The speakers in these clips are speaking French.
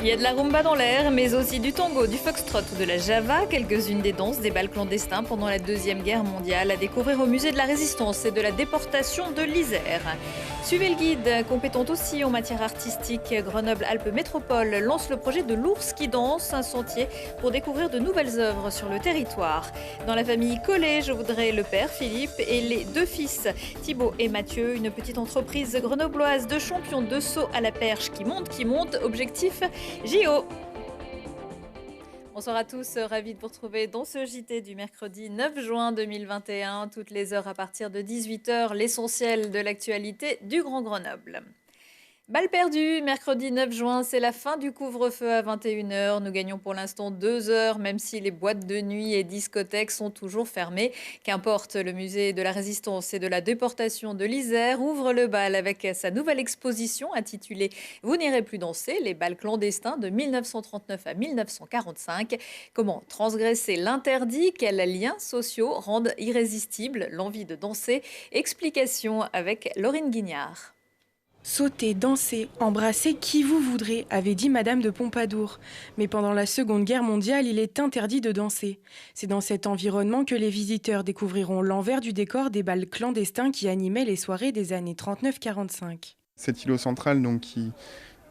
Il y a de la rumba dans l'air, mais aussi du tango, du foxtrot ou de la java, quelques-unes des danses des bals clandestins pendant la Deuxième Guerre mondiale à découvrir au musée de la Résistance et de la déportation de l'Isère. Suivez le guide, compétente aussi en matière artistique, Grenoble-Alpes Métropole lance le projet de l'ours qui danse, un sentier pour découvrir de nouvelles œuvres sur le territoire. Dans la famille Collet, je voudrais le père Philippe et les deux fils, Thibaut et Mathieu, une petite entreprise grenobloise de champions de saut à la perche qui monte, objectif JO. Bonsoir à tous, ravis de vous retrouver dans ce JT du mercredi 9 juin 2021, toutes les heures à partir de 18h, l'essentiel de l'actualité du Grand Grenoble. Balle perdue, mercredi 9 juin, c'est la fin du couvre-feu à 21h. Nous gagnons pour l'instant 2 heures, même si les boîtes de nuit et discothèques sont toujours fermées. Qu'importe, le musée de la Résistance et de la déportation de l'Isère ouvre le bal avec sa nouvelle exposition intitulée « Vous n'irez plus danser, les bals clandestins de 1939 à 1945 ». Comment transgresser l'interdit, quels liens sociaux rendent irrésistible l'envie de danser? Explication avec Laurine Guignard. Sauter, danser, embrasser qui vous voudrez, avait dit Madame de Pompadour. Mais pendant la Seconde Guerre mondiale, il est interdit de danser. C'est dans cet environnement que les visiteurs découvriront l'envers du décor des bals clandestins qui animaient les soirées des années 39-45. Cet îlot central donc,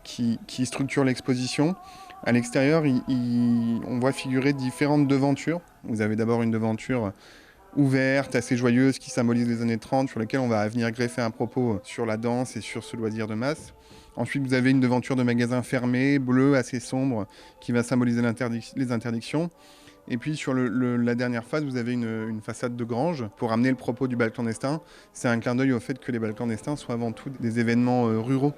qui structure l'exposition, à l'extérieur, on voit figurer différentes devantures. Vous avez d'abord une devanture ouverte, assez joyeuse, qui symbolise les années 30, sur laquelle on va venir greffer un propos sur la danse et sur ce loisir de masse. Ensuite, vous avez une devanture de magasin fermé, bleue, assez sombre, qui va symboliser les interdictions. Et puis sur la dernière phase, vous avez une façade de grange pour amener le propos du bal clandestin. C'est un clin d'œil au fait que les bals clandestins soient avant tout des événements ruraux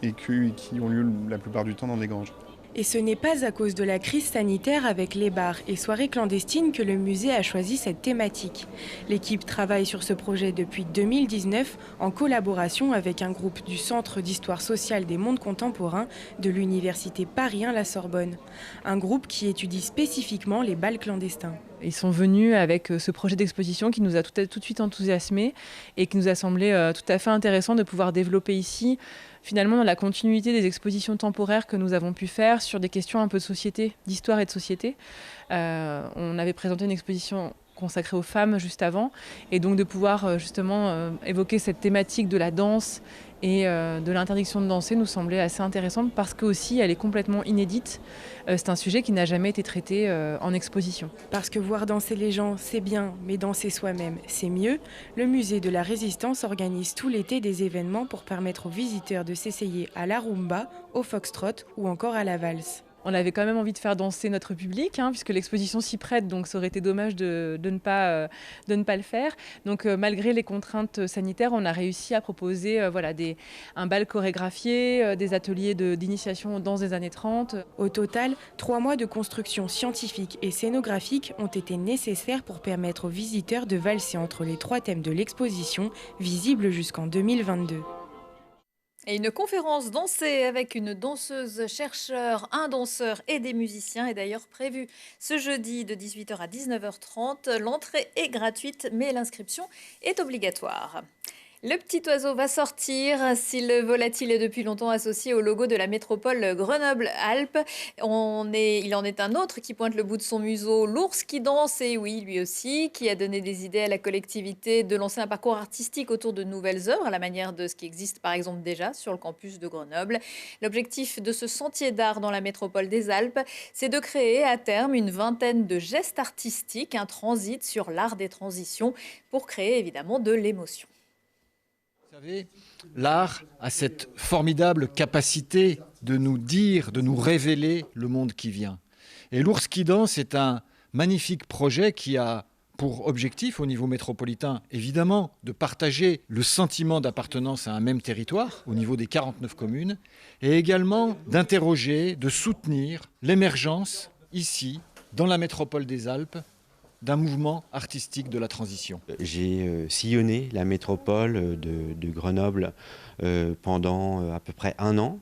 et qui ont lieu la plupart du temps dans des granges. Et ce n'est pas à cause de la crise sanitaire avec les bars et soirées clandestines que le musée a choisi cette thématique. L'équipe travaille sur ce projet depuis 2019 en collaboration avec un groupe du Centre d'histoire sociale des mondes contemporains de l'Université Paris 1 La Sorbonne. Un groupe qui étudie spécifiquement les bals clandestins. Ils sont venus avec ce projet d'exposition qui nous a tout de suite enthousiasmés et qui nous a semblé tout à fait intéressant de pouvoir développer ici, finalement dans la continuité des expositions temporaires que nous avons pu faire sur des questions un peu de société, d'histoire et de société. On avait présenté une exposition consacrée aux femmes juste avant, et donc de pouvoir justement évoquer cette thématique de la danse et de l'interdiction de danser nous semblait assez intéressante parce qu'aussi elle est complètement inédite. C'est un sujet qui n'a jamais été traité en exposition. Parce que voir danser les gens, c'est bien, mais danser soi-même, c'est mieux. Le musée de la Résistance organise tout l'été des événements pour permettre aux visiteurs de s'essayer à la rumba, au foxtrot ou encore à la valse. On avait quand même envie de faire danser notre public, puisque l'exposition s'y prête, donc ça aurait été dommage de ne pas le faire. Donc malgré les contraintes sanitaires, on a réussi à proposer un bal chorégraphié, des ateliers d'initiation aux danses des années 30. Au total, 3 mois de construction scientifique et scénographique ont été nécessaires pour permettre aux visiteurs de valser entre les 3 thèmes de l'exposition, visibles jusqu'en 2022. Et une conférence dansée avec une danseuse chercheur, un danseur et des musiciens est d'ailleurs prévue ce jeudi de 18h à 19h30. L'entrée est gratuite, mais l'inscription est obligatoire. Le petit oiseau va sortir. S'il volatile est depuis longtemps associé au logo de la métropole Grenoble-Alpes, il en est un autre qui pointe le bout de son museau, l'ours qui danse, et oui, lui aussi, qui a donné des idées à la collectivité de lancer un parcours artistique autour de nouvelles œuvres, à la manière de ce qui existe par exemple déjà sur le campus de Grenoble. L'objectif de ce sentier d'art dans la métropole des Alpes, c'est de créer à terme une vingtaine de gestes artistiques, un transit sur l'art des transitions, pour créer évidemment de l'émotion. Vous savez, l'art a cette formidable capacité de nous dire, de nous révéler le monde qui vient. Et l'ours qui danse est un magnifique projet qui a pour objectif, au niveau métropolitain, évidemment, de partager le sentiment d'appartenance à un même territoire, au niveau des 49 communes, et également d'interroger, de soutenir l'émergence, ici, dans la métropole des Alpes, d'un mouvement artistique de la transition. J'ai sillonné la métropole de Grenoble pendant à peu près 1 an.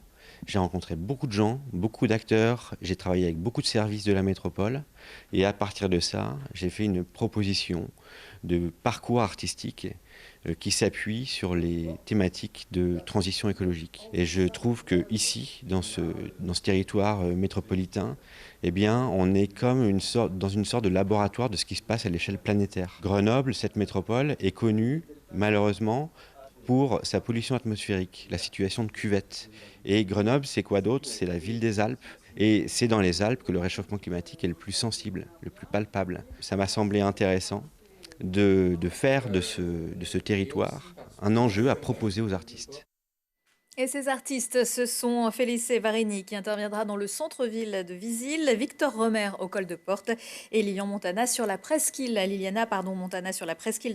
J'ai rencontré beaucoup de gens, beaucoup d'acteurs, j'ai travaillé avec beaucoup de services de la métropole et à partir de ça, j'ai fait une proposition de parcours artistique qui s'appuie sur les thématiques de transition écologique. Et je trouve que ici, dans ce territoire métropolitain, eh bien, on est comme dans une sorte de laboratoire de ce qui se passe à l'échelle planétaire. Grenoble, cette métropole, est connue, malheureusement, pour sa pollution atmosphérique, la situation de cuvette. Et Grenoble, c'est quoi d'autre? C'est la ville des Alpes. Et c'est dans les Alpes que le réchauffement climatique est le plus sensible, le plus palpable. Ça m'a semblé intéressant de faire de ce territoire un enjeu à proposer aux artistes. Et ces artistes, ce sont Félice Varini qui interviendra dans le centre-ville de Visil, Victor Romer au col de Porte et Liliana Montana sur la presqu'île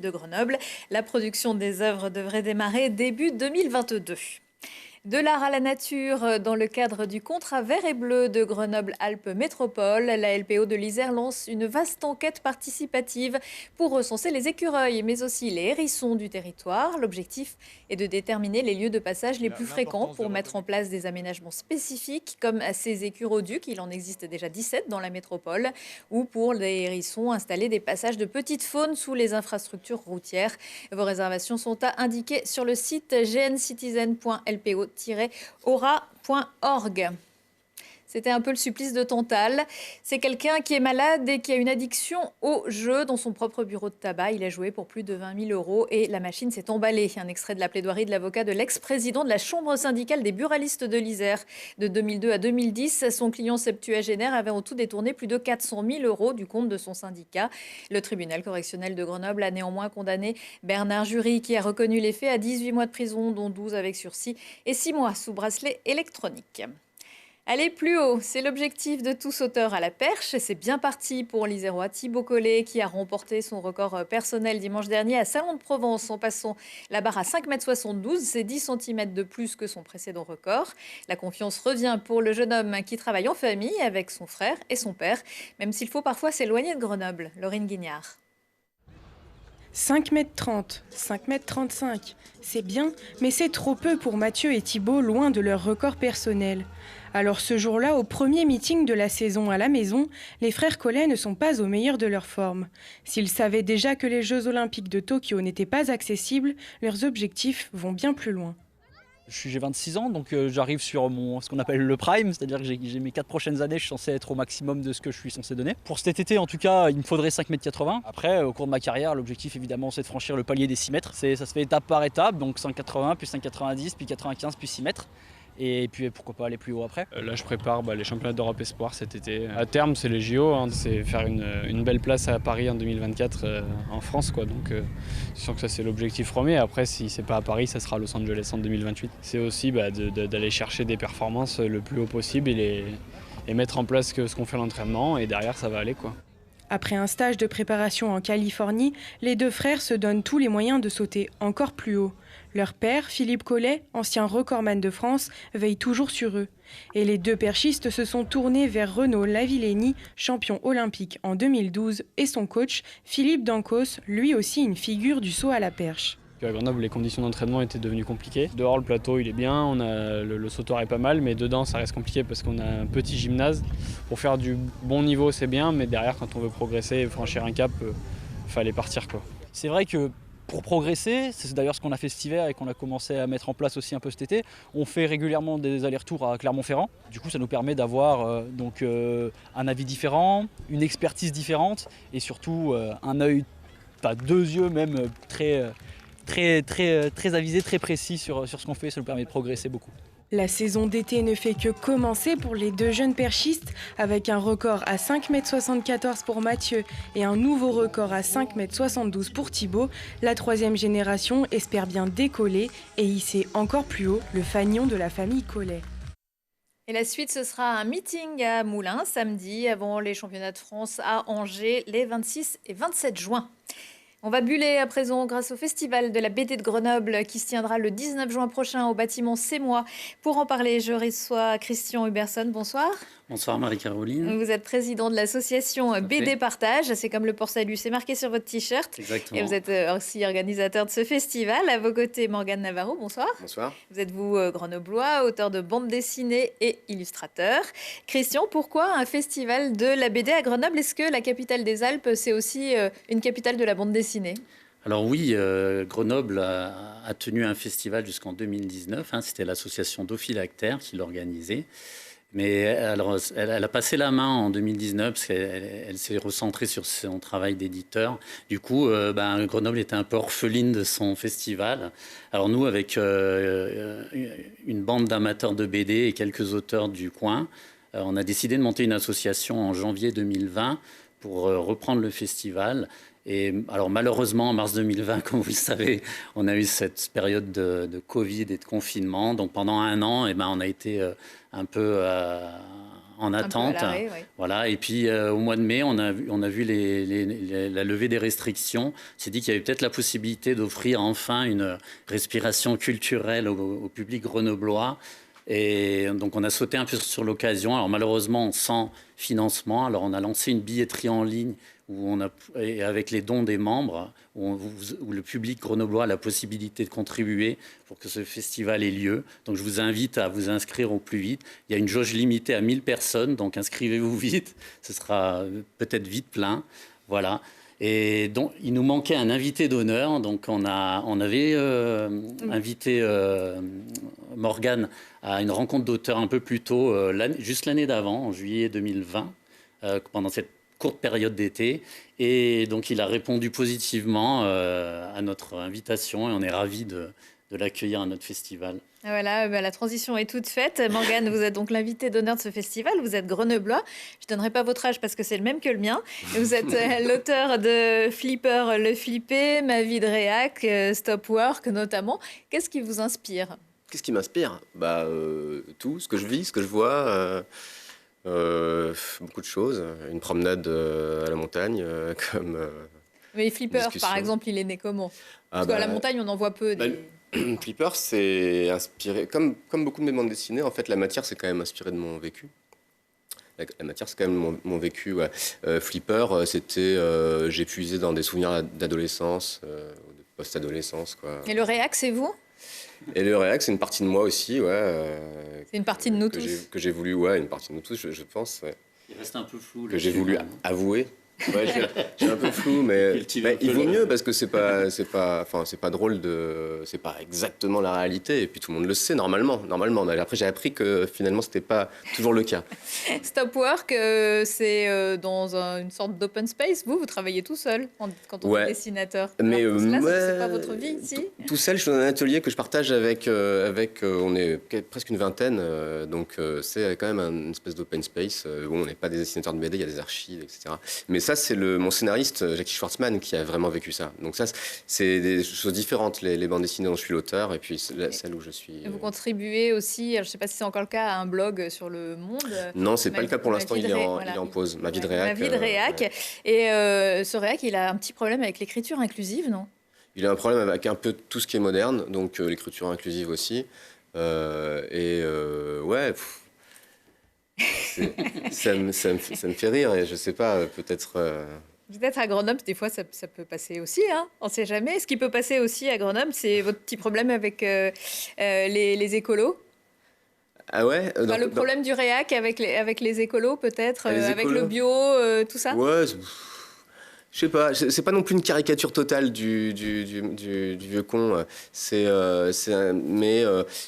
de Grenoble. La production des œuvres devrait démarrer début 2022. De l'art à la nature, dans le cadre du contrat vert et bleu de Grenoble-Alpes Métropole, la LPO de l'Isère lance une vaste enquête participative pour recenser les écureuils, mais aussi les hérissons du territoire. L'objectif est de déterminer les lieux de passage les plus fréquents pour mettre en place des aménagements spécifiques, comme ces écuroducs, il en existe déjà 17 dans la métropole, ou pour les hérissons, installer des passages de petite faune sous les infrastructures routières. Vos réservations sont à indiquer sur le site gncitizen.lpo-aura.org. C'était un peu le supplice de Tantale. C'est quelqu'un qui est malade et qui a une addiction au jeu. Dans son propre bureau de tabac, il a joué pour plus de 20 000 € et la machine s'est emballée. Un extrait de la plaidoirie de l'avocat de l'ex-président de la Chambre syndicale des buralistes de l'Isère. De 2002 à 2010, son client septuagénaire avait en tout détourné plus de 400 000 € du compte de son syndicat. Le tribunal correctionnel de Grenoble a néanmoins condamné Bernard Jury, qui a reconnu les faits à 18 mois de prison, dont 12 avec sursis et 6 mois sous bracelet électronique. Aller plus haut, c'est l'objectif de tout sauteur à la perche. C'est bien parti pour l'Isérois Thibaut Collet qui a remporté son record personnel dimanche dernier à Salon de Provence en passant la barre à 5,72 m. C'est 10 cm de plus que son précédent record. La confiance revient pour le jeune homme qui travaille en famille avec son frère et son père, même s'il faut parfois s'éloigner de Grenoble. Laurine Guignard. 5,30 m, 5,35 m, c'est bien, mais c'est trop peu pour Mathieu et Thibaut, loin de leur record personnel. Alors ce jour-là, au premier meeting de la saison à la maison, les frères Collet ne sont pas au meilleur de leur forme. S'ils savaient déjà que les Jeux Olympiques de Tokyo n'étaient pas accessibles, leurs objectifs vont bien plus loin. J'ai 26 ans, donc j'arrive sur ce qu'on appelle le prime, c'est-à-dire que j'ai mes 4 prochaines années, je suis censé être au maximum de ce que je suis censé donner. Pour cet été, en tout cas, il me faudrait 5,80 m. Après, au cours de ma carrière, l'objectif évidemment, c'est de franchir le palier des 6 mètres. Ça se fait étape par étape, donc 5,80, puis 5,90, puis 95, puis 6 mètres. Et puis pourquoi pas aller plus haut après. Là je prépare les championnats d'Europe Espoir cet été. À terme c'est les JO, c'est faire une belle place à Paris en 2024 en France quoi. Donc c'est sûr que ça c'est l'objectif premier. Après si c'est pas à Paris ça sera à Los Angeles en 2028. C'est aussi d'aller chercher des performances le plus haut possible et mettre en place ce qu'on fait à l'entraînement et derrière ça va aller quoi. Après un stage de préparation en Californie, les deux frères se donnent tous les moyens de sauter encore plus haut. Leur père, Philippe Collet, ancien recordman de France, veille toujours sur eux. Et les deux perchistes se sont tournés vers Renaud Lavillenie, champion olympique en 2012, et son coach, Philippe Dancos, lui aussi une figure du saut à la perche. À Grenoble, les conditions d'entraînement étaient devenues compliquées. Dehors, le plateau, il est bien, le sautoir est pas mal, mais dedans, ça reste compliqué parce qu'on a un petit gymnase. Pour faire du bon niveau, c'est bien, mais derrière, quand on veut progresser et franchir un cap, fallait partir quoi. C'est vrai que pour progresser, c'est d'ailleurs ce qu'on a fait cet hiver et qu'on a commencé à mettre en place aussi un peu cet été, on fait régulièrement des allers-retours à Clermont-Ferrand. Du coup, ça nous permet d'avoir un avis différent, une expertise différente et surtout un œil, deux yeux même très avisé, très précis sur ce qu'on fait, ça nous permet de progresser beaucoup. La saison d'été ne fait que commencer pour les deux jeunes perchistes, avec un record à 5,74 m pour Mathieu et un nouveau record à 5,72 m pour Thibaut. La troisième génération espère bien décoller et hisser encore plus haut le fanion de la famille Collet. Et la suite, ce sera un meeting à Moulins samedi avant les championnats de France à Angers les 26 et 27 juin. On va buller à présent grâce au Festival de la BD de Grenoble qui se tiendra le 19 juin prochain au bâtiment C'est Moi. Pour en parler, je reçois Christian Huberson. Bonsoir. Bonsoir Marie-Caroline. Vous êtes président de l'association BD Partage. C'est comme le port salut, c'est marqué sur votre t-shirt. Exactement. Et vous êtes aussi organisateur de ce festival. À vos côtés, Morgane Navarro. Bonsoir. Bonsoir. Vous êtes grenoblois, auteur de bandes dessinées et illustrateur. Christian, pourquoi un festival de la BD à Grenoble? Est-ce que la capitale des Alpes, c'est aussi une capitale de la bande dessinée? Alors oui, Grenoble a tenu un festival jusqu'en 2019. C'était l'association Dauphilactère qui l'organisait. Mais alors, elle a passé la main en 2019 parce qu'elle s'est recentrée sur son travail d'éditeur. Du coup, Grenoble était un peu orpheline de son festival. Alors nous, avec une bande d'amateurs de BD et quelques auteurs du coin, on a décidé de monter une association en janvier 2020 pour reprendre le festival. Et alors malheureusement, en mars 2020, comme vous le savez, on a eu cette période de Covid et de confinement. Donc pendant un an, on a été un peu en attente. Un peu à l'arrêt, ouais. Voilà. Et puis au mois de mai, on a vu la levée des restrictions. On s'est dit qu'il y avait peut-être la possibilité d'offrir enfin une respiration culturelle au public grenoblois. Et donc on a sauté un peu sur l'occasion. Alors malheureusement, sans financement. Alors on a lancé une billetterie en ligne et avec les dons des membres, où le public grenoblois a la possibilité de contribuer pour que ce festival ait lieu. Donc je vous invite à vous inscrire au plus vite. Il y a une jauge limitée à 1000 personnes, donc inscrivez-vous vite. Ce sera peut-être vite plein. Voilà. Et donc, il nous manquait un invité d'honneur. Donc, on avait invité Morgane à une rencontre d'auteurs un peu plus tôt, juste l'année d'avant, en juillet 2020, pendant cette courte période d'été. Et donc, il a répondu positivement à notre invitation et on est ravis de l'accueillir à notre festival. Voilà, la transition est toute faite. Morgane, vous êtes donc l'invité d'honneur de ce festival. Vous êtes grenoblois. Je ne donnerai pas votre âge parce que c'est le même que le mien. Vous êtes l'auteur de Flipper le Flippé, Ma vie de réac, Stop Work notamment. Qu'est-ce qui vous inspire ? Qu'est-ce qui m'inspire ? Tout, ce que je vis, ce que je vois. Beaucoup de choses. Une promenade à la montagne, comme... Mais Flipper, par exemple, il est né comment ? Parce qu'à la montagne, on en voit peu. Flipper, c'est inspiré, comme beaucoup de mes bandes dessinées, en fait, la matière, c'est quand même inspiré de mon vécu. La matière, c'est quand même mon vécu, ouais. Flipper, c'était... j'ai puisé dans des souvenirs d'adolescence, ou de post-adolescence, quoi. Et le réac, c'est vous ? Et le réac, c'est une partie de moi aussi, ouais. C'est une partie de nous tous. Que j'ai voulu, ouais, une partie de nous tous, je pense, ouais. Il reste un peu flou. Que j'ai voulu avouer. Ouais, j'ai un peu flou, mais il vaut mieux parce que c'est pas drôle c'est pas exactement la réalité et puis tout le monde le sait normalement. Mais après j'ai appris que finalement c'était pas toujours le cas. Stop Work, c'est dans une sorte d'open space. Vous travaillez tout seul quand on est dessinateur. Mais c'est pas votre vie, si. Tout seul, je suis dans un atelier que je partage avec on est presque une vingtaine, donc c'est quand même une espèce d'open space. Bon, on n'est pas des dessinateurs de BD, il y a des archives, etc. Mais ça, c'est mon scénariste, Jackie Schwartzman, qui a vraiment vécu ça. Donc ça, c'est des choses différentes, les bandes dessinées dont je suis l'auteur, et puis celle où je suis... Et vous contribuez aussi, je ne sais pas si c'est encore le cas, à un blog sur le monde. Non, c'est pas le cas pour l'instant, il est en pause. Ma vie de réac. Ma vie de réac. Ouais. Et ce réac, il a un petit problème avec l'écriture inclusive, non ? Il a un problème avec un peu tout ce qui est moderne, donc l'écriture inclusive aussi. Ouais... ça me fait rire et je sais pas, peut-être... Peut-être à Grenoble, des fois, ça peut passer aussi, hein, on ne sait jamais. Ce qui peut passer aussi à Grenoble, c'est votre petit problème avec les écolos. Ah ouais le problème du réac avec les écolos, peut-être, avec le bio, tout ça. Ouais, je sais pas, c'est pas non plus une caricature totale du vieux con. Mais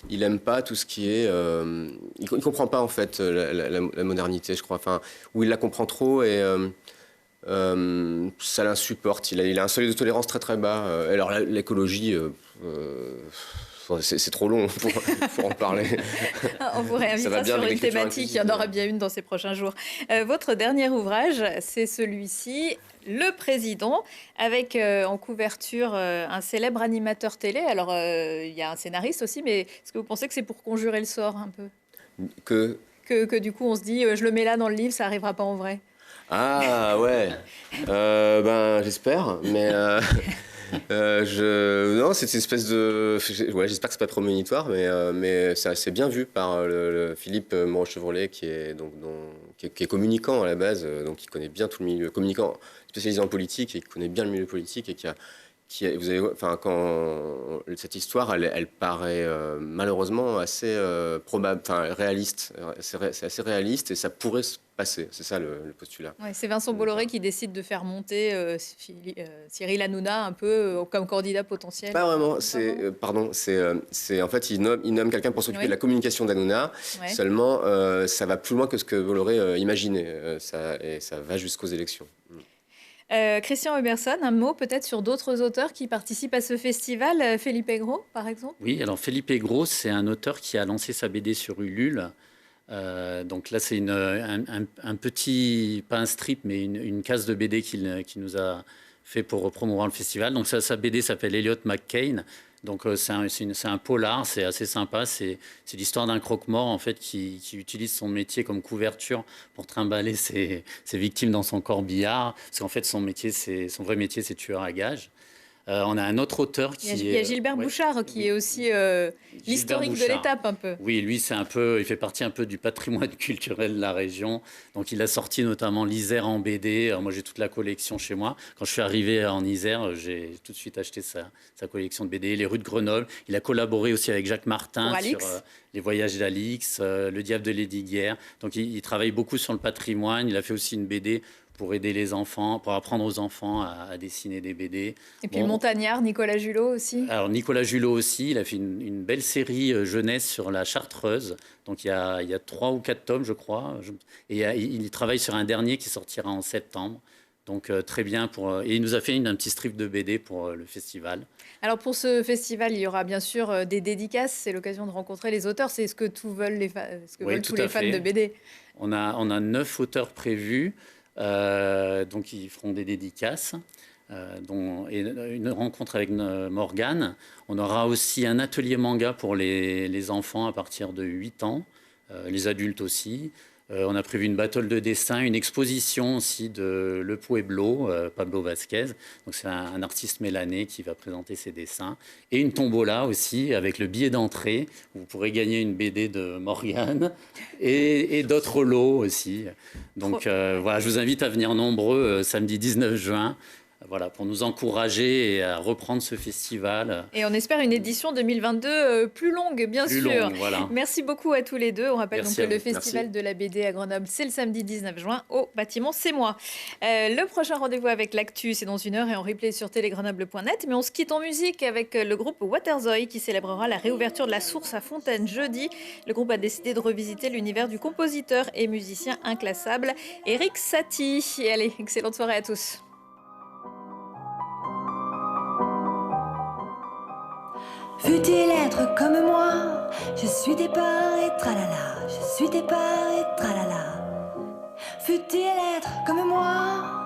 il aime pas tout ce qui est. Il comprend pas en fait la modernité, je crois. Enfin, ou il la comprend trop et ça l'insupporte. Il a un seuil de tolérance très très bas. Alors l'écologie. C'est trop long pour en parler. On vous réinvitera sur une thématique, il y en aura bien une dans ces prochains jours. Votre dernier ouvrage, c'est celui-ci, Le Président, avec en couverture un célèbre animateur télé. Alors, il y a un scénariste aussi, mais est-ce que vous pensez que c'est pour conjurer le sort un peu ? Que du coup, on se dit, je le mets là dans le livre, ça n'arrivera pas en vrai. Ah ouais, j'espère, mais... Non, c'est une espèce de... Ouais, j'espère que c'est pas prémonitoire, mais c'est assez bien vu par le Philippe Moreau-Chevrolet, qui est communicant à la base, donc qui connaît bien tout le milieu, communicant spécialisé en politique et qui connaît bien le milieu politique et qui quand cette histoire, elle paraît malheureusement assez probable, réaliste. C'est assez réaliste et ça pourrait se passer. C'est ça le postulat. Ouais, c'est Vincent Bolloré qui décide de faire monter Cyril Hanouna un peu comme candidat potentiel. Pas vraiment. En fait, il nomme quelqu'un pour s'occuper de la communication d'Hanouna. Ouais. Seulement, ça va plus loin que ce que Bolloré imaginait. Et ça va jusqu'aux élections. Christian Huberson, un mot peut-être sur d'autres auteurs qui participent à ce festival. Felipe Gros, par exemple. Oui, alors Felipe Gros, c'est un auteur qui a lancé sa BD sur Ulule. Donc là, c'est un petit, pas un strip, mais une case de BD qu'il nous a fait pour promouvoir le festival. Donc sa BD s'appelle Elliot McCain. Donc c'est un polar, c'est assez sympa. C'est l'histoire d'un croque-mort en fait qui utilise son métier comme couverture pour trimballer ses victimes dans son corbillard. Parce qu'en fait son vrai métier c'est tueur à gages. On a un autre auteur qui il y a Gilbert Bouchard qui est aussi l'historique de l'étape un peu. Oui, lui il fait partie un peu du patrimoine culturel de la région. Donc il a sorti notamment l'Isère en BD. Alors, moi j'ai toute la collection chez moi. Quand je suis arrivé en Isère, j'ai tout de suite acheté sa collection de BD. Les rues de Grenoble. Il a collaboré aussi avec Jacques Martin sur les voyages d'Alix, Le Diable de Lesdiguières. Donc il travaille beaucoup sur le patrimoine. Il a fait aussi une BD pour aider les enfants, pour apprendre aux enfants à dessiner des BD. Et puis le montagnard, Nicolas Julot aussi. Alors Nicolas Julot aussi, il a fait une belle série jeunesse sur la Chartreuse. Donc il y a 3 ou 4 tomes, je crois. Et il travaille sur un dernier qui sortira en septembre. Donc très bien. Et il nous a fait un petit strip de BD pour le festival. Alors pour ce festival, il y aura bien sûr des dédicaces. C'est l'occasion de rencontrer les auteurs. C'est ce que veulent tous les fans de BD. On a 9 auteurs prévus. Donc ils feront des dédicaces, et une rencontre avec Morgane. On aura aussi un atelier manga pour les enfants à partir de 8 ans, les adultes aussi. On a prévu une battle de dessin, une exposition aussi de Le Pueblo, Pablo Vasquez. Donc c'est un artiste mélanais qui va présenter ses dessins. Et une tombola aussi avec le billet d'entrée. Vous pourrez gagner une BD de Morgane et d'autres lots aussi. Donc voilà, je vous invite à venir nombreux samedi 19 juin. Voilà, pour nous encourager et à reprendre ce festival. Et on espère une édition 2022 plus longue, bien sûr. Voilà. Merci beaucoup à tous les deux. On rappelle donc que le Festival de la BD à Grenoble, c'est le samedi 19 juin au bâtiment C'est Moi. Le prochain rendez-vous avec l'actu, c'est dans 1 heure et en replay sur télégrenoble.net. Mais on se quitte en musique avec le groupe Waterzooi qui célébrera la réouverture de la source à Fontaine jeudi. Le groupe a décidé de revisiter l'univers du compositeur et musicien inclassable Erik Satie. Et allez, excellente soirée à tous. Veux-il être comme moi? Je suis départ et tralala. Je suis départ et tralala. Veux-il être comme moi?